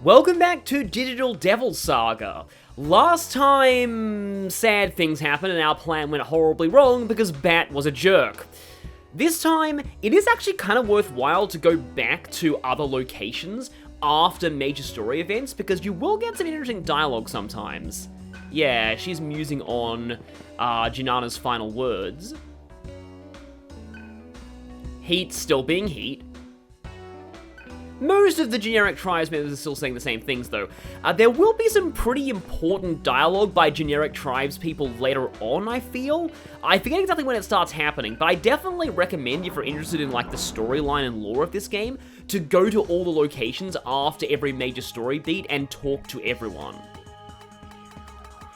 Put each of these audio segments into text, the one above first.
Welcome back to Digital Devil Saga. Last time, sad things happened and our plan went horribly wrong because Bat was a jerk. This time, it is actually kind of worthwhile to go back to other locations after major story events because you will get some interesting dialogue sometimes. Yeah, she's musing on Janana's final words. Heat still being Heat. Most of the generic tribes members are still saying the same things though. There will be some pretty important dialogue by generic tribes people later on, I feel. I forget exactly when it starts happening, but I definitely recommend if you're interested in like the storyline and lore of this game, to go to all the locations after every major story beat and talk to everyone.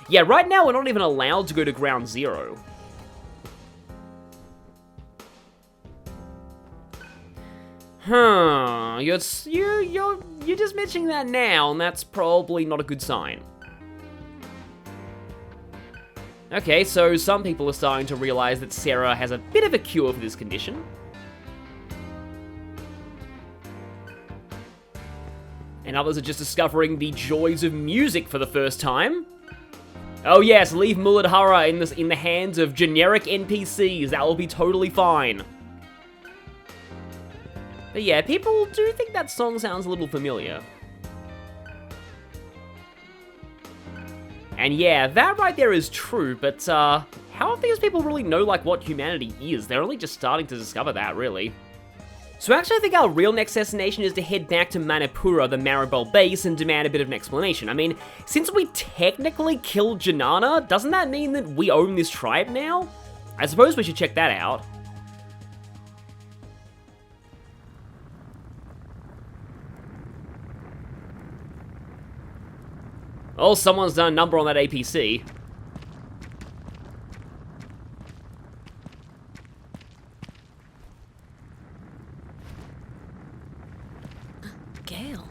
Yeah, right now we're not even allowed to go to Ground Zero. Huh, you're just mentioning that now, and that's probably not a good sign. Okay, so some people are starting to realize that Sarah has a bit of a cure for this condition. And others are just discovering the joys of music for the first time. Oh yes, leave Muladhara in the hands of generic NPCs, that will be totally fine. But yeah, people do think that song sounds a little familiar. And yeah, that right there is true, but how do these people really know like what humanity is? They're only just starting to discover that, really. So actually I think our real next destination is to head back to Manipura, the Maribel base, and demand a bit of an explanation. I mean, since we technically killed Janana, doesn't that mean that we own this tribe now? I suppose we should check that out. Oh, someone's done a number on that APC. Gail,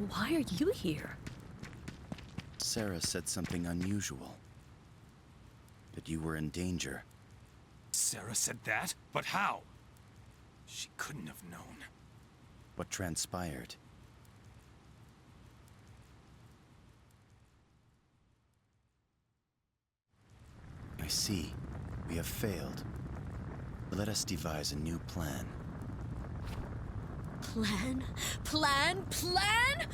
why are you here? Sarah said something unusual. That you were in danger. Sarah said that? But how? She couldn't have known. What transpired? I see. We have failed. Let us devise a new plan. Plan? Plan? Plan?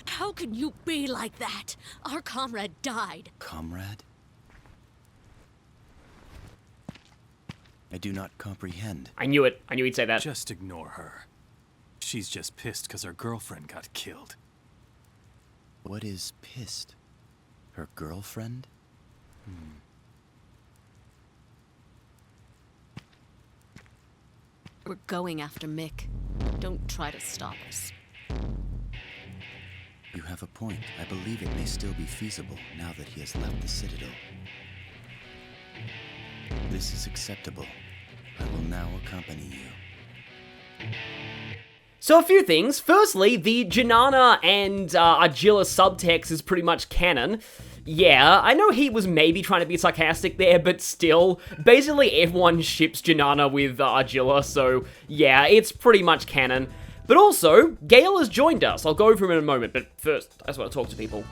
How can you be like that? Our comrade died. Comrade? I do not comprehend. I knew it. I knew he'd say that. Just ignore her. She's just pissed because her girlfriend got killed. What is pissed? Her girlfriend? We're going after Mick. Don't try to stop us. You have a point. I believe it may still be feasible now that he has left the Citadel. This is acceptable. I will now accompany you. So a few things. Firstly, the Janana and Agila subtext is pretty much canon. Yeah, I know he was maybe trying to be sarcastic there, but still, basically everyone ships Janana with Agila, so yeah, it's pretty much canon. But also, Gail has joined us. I'll go over him in a moment, but first, I just want to talk to people.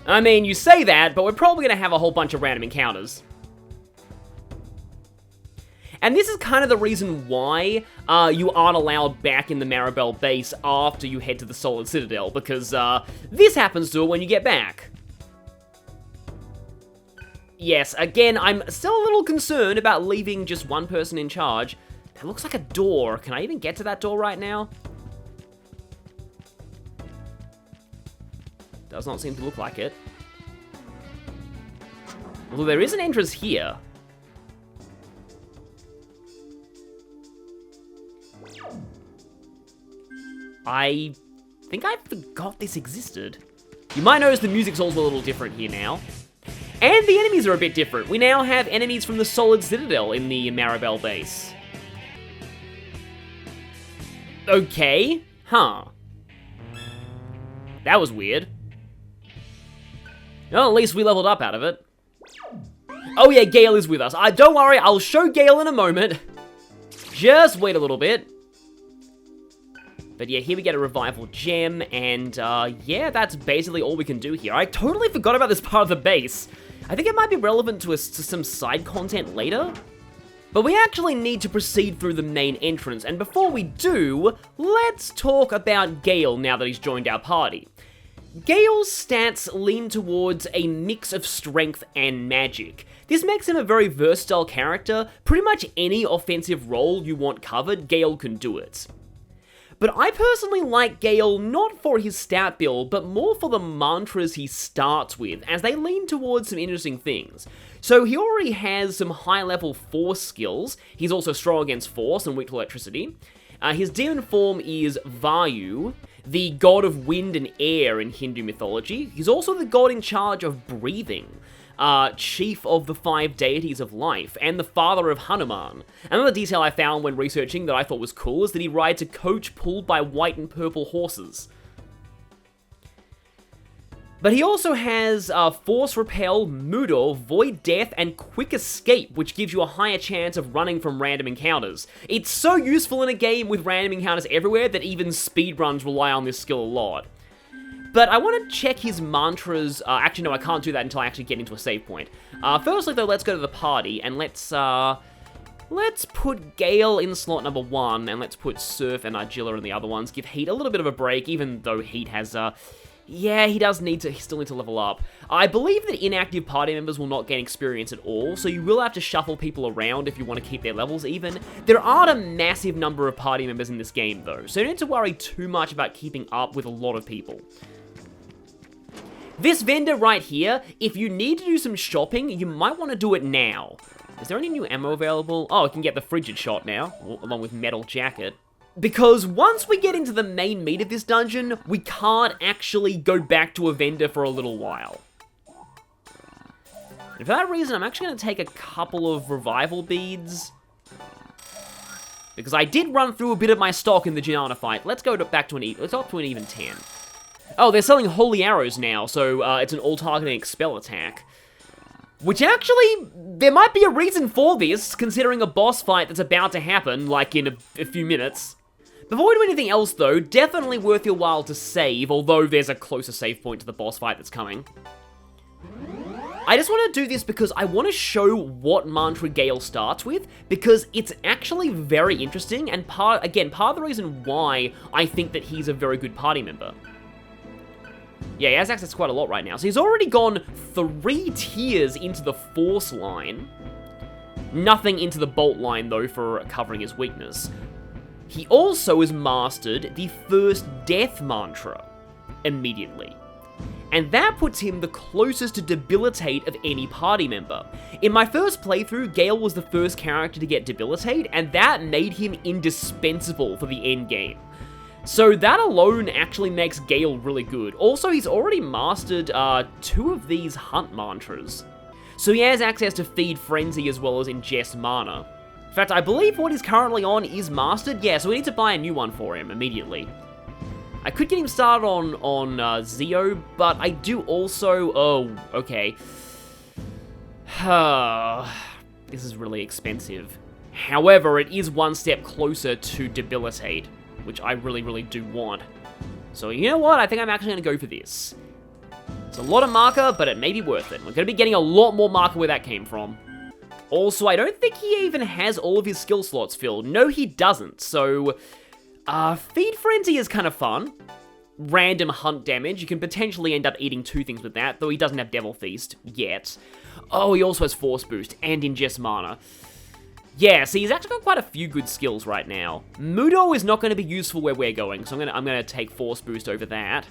I mean, you say that, but we're probably going to have a whole bunch of random encounters. And this is kind of the reason why you aren't allowed back in the Maribel base after you head to the Solid Citadel, because this happens to it when you get back. Yes, again, I'm still a little concerned about leaving just one person in charge. That looks like a door. Can I even get to that door right now? Does not seem to look like it. Although there is an entrance here. I think I forgot this existed. You might notice the music's also a little different here now. And the enemies are a bit different. We now have enemies from the Solid Citadel in the Maribel base. Okay. Huh. That was weird. Well, at least we leveled up out of it. Oh yeah, Gail is with us. Don't worry, I'll show Gail in a moment. Just wait a little bit. But yeah, here we get a revival gem, and yeah, that's basically all we can do here. I totally forgot about this part of the base. I think it might be relevant to us to some side content later. But we actually need to proceed through the main entrance, and before we do, let's talk about Gail now that he's joined our party. Gail's stats lean towards a mix of strength and magic. This makes him a very versatile character. Pretty much any offensive role you want covered, Gail can do it. But I personally like Gail not for his stat build, but more for the mantras he starts with, as they lean towards some interesting things. So he already has some high-level force skills. He's also strong against force and weak to electricity. His demon form is Vayu, the god of wind and air in Hindu mythology. He's also the god in charge of breathing, chief of the 5 deities of life, and the father of Hanuman. Another detail I found when researching that I thought was cool is that he rides a coach pulled by white and purple horses. But he also has Force Repel, Mudo, Void Death, and Quick Escape, which gives you a higher chance of running from random encounters. It's so useful in a game with random encounters everywhere that even speedruns rely on this skill a lot. But I want to check his mantras. Actually, no, I can't do that until I actually get into a save point. Firstly, though, let's go to the party, and let's put Gail in slot number 1, and let's put Surf and Argilla in the other ones. Give Heat a little bit of a break, even though Heat has, yeah, he still needs to level up. I believe that inactive party members will not gain experience at all, so you will have to shuffle people around if you want to keep their levels even. There aren't a massive number of party members in this game, though, so you don't need to worry too much about keeping up with a lot of people. This vendor right here, if you need to do some shopping, you might want to do it now. Is there any new ammo available? Oh, I can get the frigid shot now, along with metal jacket. Because once we get into the main meat of this dungeon, we can't actually go back to a vendor for a little while. And for that reason, I'm actually going to take a couple of revival beads. Because I did run through a bit of my stock in the Janana fight. Let's go back to let's go up to an even 10. Oh, they're selling holy arrows now, so it's an all-targeting expel attack. Which actually, there might be a reason for this, considering a boss fight that's about to happen, like in a few minutes. Before we do anything else though, definitely worth your while to save, although there's a closer save point to the boss fight that's coming. I just want to do this because I want to show what mantra Gail starts with, because it's actually very interesting, and part of the reason why I think that he's a very good party member. Yeah, he has access to quite a lot right now. So he's already gone 3 tiers into the Force line. Nothing into the Bolt line, though, for covering his weakness. He also has mastered the first Death Mantra immediately. And that puts him the closest to Debilitate of any party member. In my first playthrough, Gail was the first character to get Debilitate, and that made him indispensable for the end game. So that alone actually makes Gail really good. Also, he's already mastered 2 of these hunt mantras. So he has access to Feed Frenzy as well as Ingest Mana. In fact, I believe what he's currently on is mastered. Yeah, so we need to buy a new one for him immediately. I could get him started on Zeo, but I do also... Oh, okay. This is really expensive. However, it is 1 step closer to Debilitate, which I really, really do want. So you know what? I think I'm actually going to go for this. It's a lot of marker, but it may be worth it. We're going to be getting a lot more marker where that came from. Also, I don't think he even has all of his skill slots filled. No, he doesn't. So, Feed Frenzy is kind of fun. Random hunt damage. You can potentially end up eating 2 things with that, though he doesn't have Devil Feast yet. Oh, he also has Force Boost and Ingest Mana. Yeah, so he's actually got quite a few good skills right now. Mudo is not going to be useful where we're going, so I'm going to take Force Boost over that.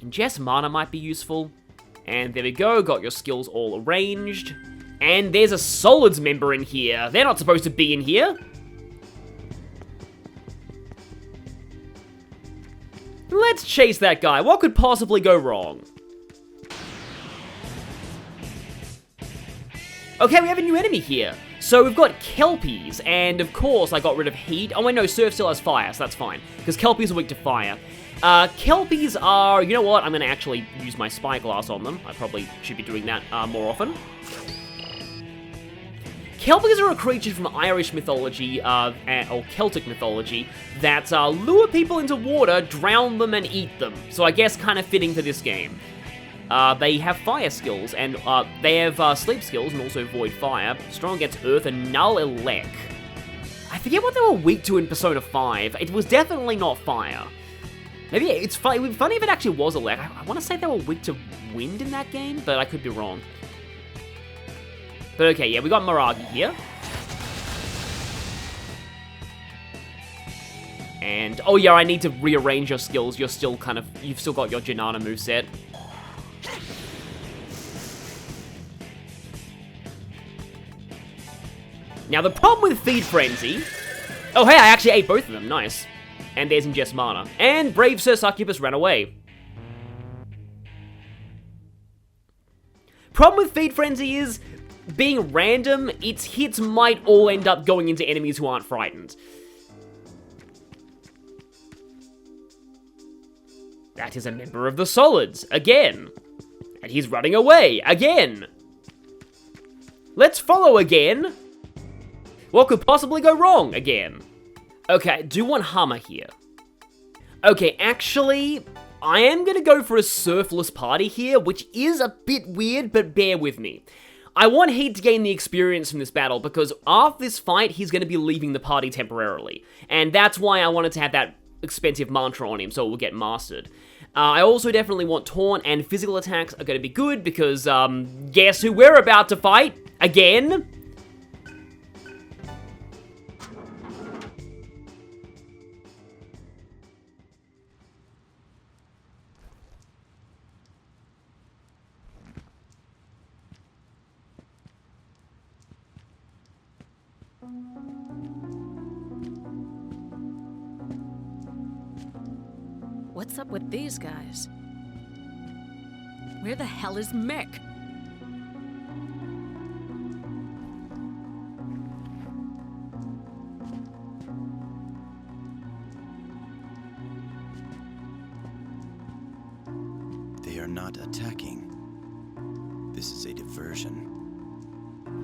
Ingest Mana might be useful. And there we go, got your skills all arranged. And there's a Solids member in here. They're not supposed to be in here. Let's chase that guy. What could possibly go wrong? Okay, we have a new enemy here. So we've got Kelpies, and of course I got rid of Heat. Oh wait, no, Surf still has Fire, so that's fine. Because Kelpies are weak to Fire. Kelpies are, you know what, I'm going to actually use my Spyglass on them. I probably should be doing that more often. Kelpies are a creature from Irish mythology, or Celtic mythology, that lure people into water, drown them, and eat them. So I guess kind of fitting for this game. They have fire skills, and they have sleep skills, and also void fire, strong against earth, and null elec. I forget what they were weak to in Persona 5. It was definitely not fire. Maybe it's funny. It would be funny if it actually was elec. I want to say they were weak to wind in that game, but I could be wrong. But okay, yeah, we got Miragi here. And, oh yeah, I need to rearrange your skills. You've still got your Janana moveset. Now, the problem with Feed Frenzy... Oh, hey, I actually ate both of them. Nice. And there's Ingest Mana. And Brave Sir Succubus ran away. Problem with Feed Frenzy is, being random, its hits might all end up going into enemies who aren't frightened. That is a member of the Solids, again. And he's running away, again. Let's follow again. What could possibly go wrong, again? Okay, I do want Hammer here. Okay, actually, I am gonna go for a surfless party here, which is a bit weird, but bear with me. I want Heat to gain the experience from this battle, because after this fight, he's gonna be leaving the party temporarily. And that's why I wanted to have that expensive mantra on him, so it will get mastered. I also definitely want Taunt, and physical attacks are gonna be good, because, guess who we're about to fight? Again? What's up with these guys? Where the hell is Mick? They are not attacking. This is a diversion.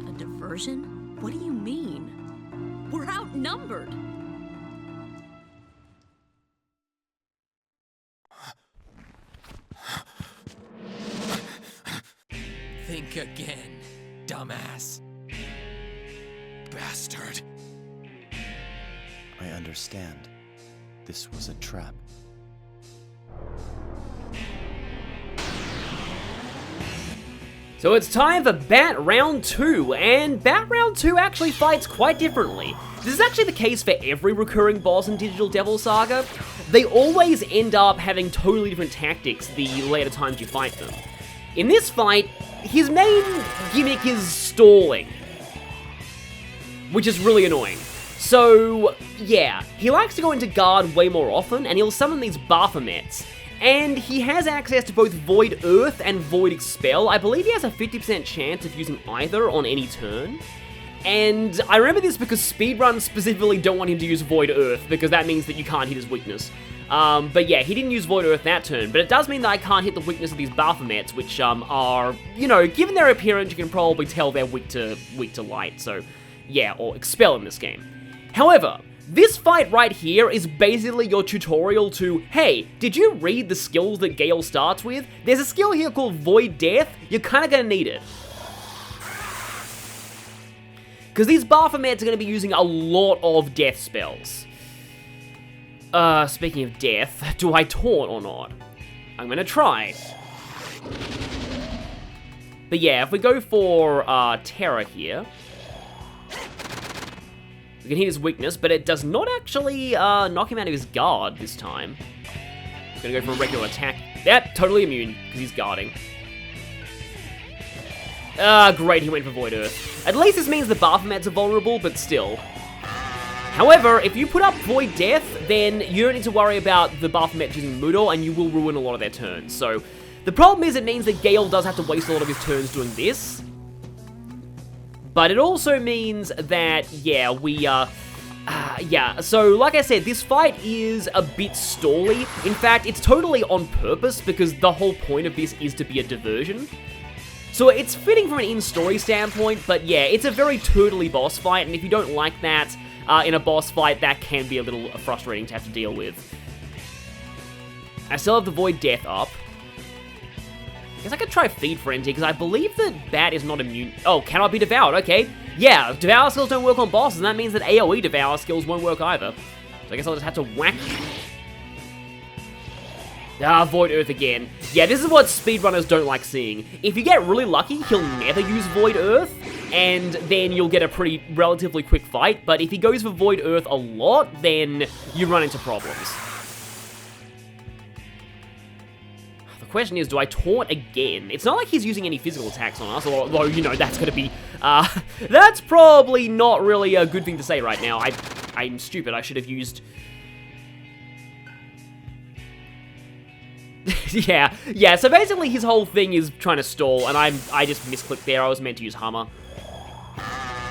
A diversion? What do you mean? We're outnumbered! Think again, dumbass. Bastard. I understand. This was a trap. So it's time for Bat Round 2, and Bat Round 2 actually fights quite differently. This is actually the case for every recurring boss in Digital Devil Saga. They always end up having totally different tactics the later times you fight them. In this fight, his main gimmick is stalling, which is really annoying. So, yeah, he likes to go into guard way more often, and he'll summon these Baphomets. And he has access to both Void Earth and Void Expel. I believe he has a 50% chance of using either on any turn. And I remember this because speedruns specifically don't want him to use Void Earth, because that means that you can't hit his weakness. But yeah, he didn't use Void Earth that turn, but it does mean that I can't hit the weakness of these Baphomets, which are, you know, given their appearance, you can probably tell they're weak to light, so yeah, or Expel in this game. However, this fight right here is basically your tutorial to, hey, did you read the skills that Gail starts with? There's a skill here called Void Death, you're kinda gonna need it. Because these Baphomets are gonna be using a lot of death spells. Speaking of death, do I taunt or not? I'm gonna try. But yeah, if we go for, Terror here, we can hit his weakness, but it does not actually, knock him out of his guard this time. He's gonna go for a regular attack. Yep, totally immune, because he's guarding. Great, he went for Void Earth. At least this means the Baphomets are vulnerable, but still. However, if you put up Void Death, then you don't need to worry about the Baphomet using Mudo, and you will ruin a lot of their turns. So, the problem is it means that Gail does have to waste a lot of his turns doing this. But it also means that, yeah, so like I said, this fight is a bit stally. In fact, it's totally on purpose, because the whole point of this is to be a diversion. So it's fitting from an in-story standpoint, but yeah, it's a very turtly boss fight, and if you don't like that in a boss fight, that can be a little frustrating to have to deal with. I still have the Void Death up. I guess I could try Feed Frenzy, because I believe that Bat is not immune. Oh, cannot be devoured, okay. Yeah, Devour skills don't work on bosses, and that means that AoE Devour skills won't work either. So I guess I'll just have to whack you. Ah, Void Earth again. Yeah, this is what speedrunners don't like seeing. If you get really lucky, he'll never use Void Earth, and then you'll get a pretty relatively quick fight, but if he goes for Void Earth a lot, then you run into problems. The question is, do I taunt again? It's not like he's using any physical attacks on us, although, you know, that's gonna be, that's probably not really a good thing to say right now. I'm stupid, I should have used... yeah, so basically his whole thing is trying to stall, and I just misclicked there, I was meant to use Hammer.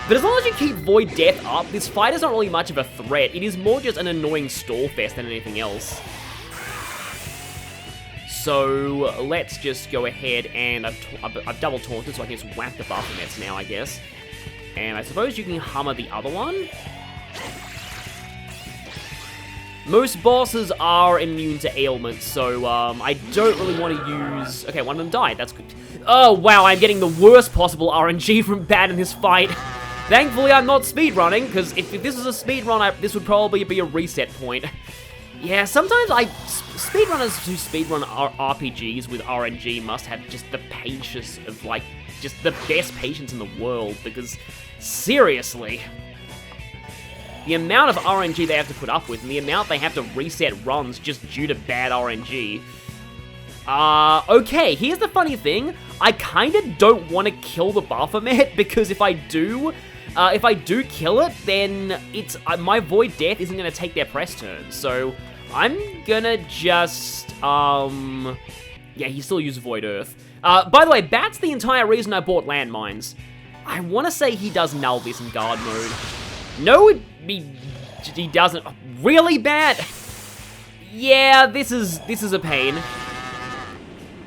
But as long as you keep Void Death up, this fight is not really much of a threat, it is more just an annoying stall fest than anything else. So let's just go ahead and I've double taunted, so I can just whack the Baphomets now, I guess. And I suppose you can Hammer the other one. Most bosses are immune to ailments, so I don't really want to use... Okay, one of them died, that's good. Oh, wow, I'm getting the worst possible RNG from Bat in this fight. Thankfully, I'm not speedrunning, because if this was a speedrun, this would probably be a reset point. Yeah, sometimes speedrunners who speedrun RPGs with RNG must have just the patience of, like, just the best patience in the world, because, seriously, the amount of RNG they have to put up with, and the amount they have to reset runs just due to bad RNG. Okay, here's the funny thing, I kinda don't want to kill the Baphomet, because if I do kill it, then it's, my Void Death isn't gonna take their press turn, so I'm gonna just, yeah, he still uses Void Earth. By the way, Bat's the entire reason I bought landmines. I want to say he does null this in guard mode. No, he doesn't. Really, Bat? Yeah, this is a pain.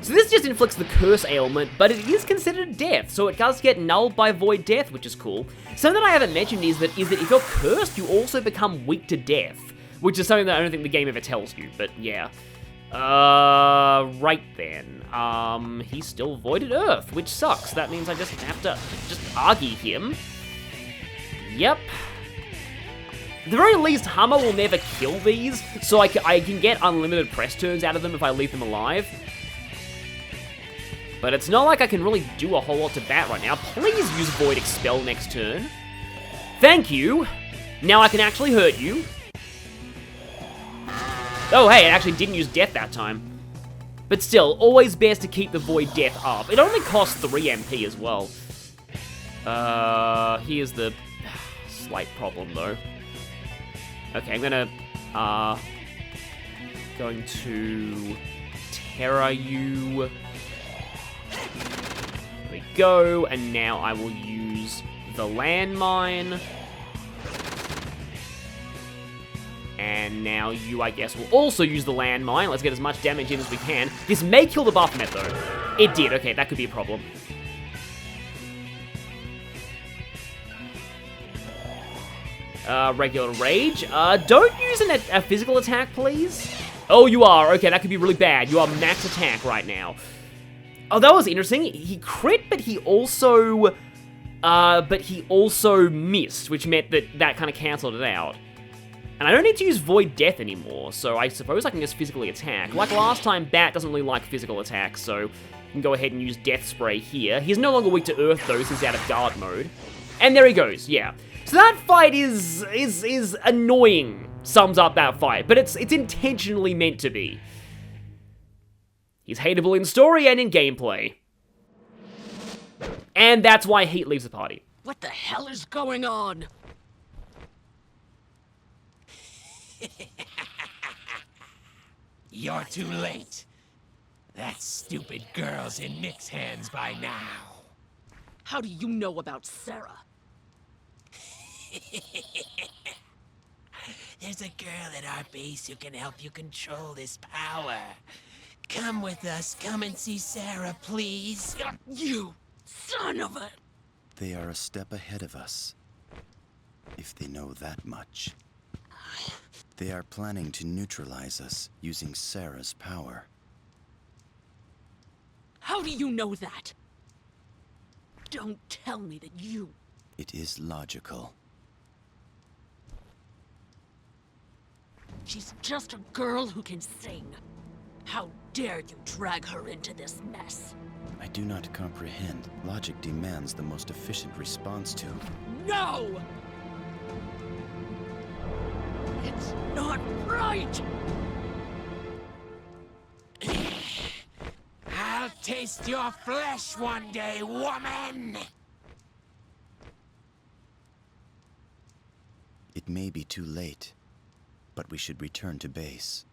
So this just inflicts the curse ailment, but it is considered death, so it does get nulled by Void Death, which is cool. Something that I haven't mentioned is that if you're cursed, you also become weak to death, which is something that I don't think the game ever tells you, but yeah. Right then. He's still Voided Earth, which sucks. That means I just have to argue him. Yep. At the very least, Hammer will never kill these, so I can get unlimited press turns out of them if I leave them alive. But it's not like I can really do a whole lot to Bat right now. Please use Void Expel next turn. Thank you. Now I can actually hurt you. Oh, hey, it actually didn't use Death that time. But still, always best to keep the Void Death up. It only costs 3 MP as well. Here's the slight problem, though. Okay, I'm going to Terra you. There we go, and now I will use the landmine. And now you, I guess, will also use the landmine. Let's get as much damage in as we can. This may kill the Baphomet, though. It did. Okay, that could be a problem. Regular rage. Don't use a physical attack, please. Oh, you are. Okay, that could be really bad. You are max attack right now. Oh, that was interesting. He crit, but he also missed, which meant that kind of cancelled it out. And I don't need to use Void Death anymore, so I suppose I can just physically attack. Like last time, Bat doesn't really like physical attacks, so you can go ahead and use Death Spray here. He's no longer weak to Earth, though, since he's out of guard mode. And there he goes, yeah. So that fight is annoying, sums up that fight, but it's intentionally meant to be. He's hateable in story and in gameplay. And that's why Heat leaves the party. What the hell is going on? You're too late. That stupid girl's in Mick's hands by now. How do you know about Sarah? There's a girl at our base who can help you control this power. Come with us. Come and see Sarah, please. You! Son of a... They are a step ahead of us. If they know that much. They are planning to neutralize us using Sarah's power. How do you know that? Don't tell me that you... It is logical. She's just a girl who can sing. How dare you drag her into this mess? I do not comprehend. Logic demands the most efficient response to... No! It's not right! I'll taste your flesh one day, woman! It may be too late, but we should return to base.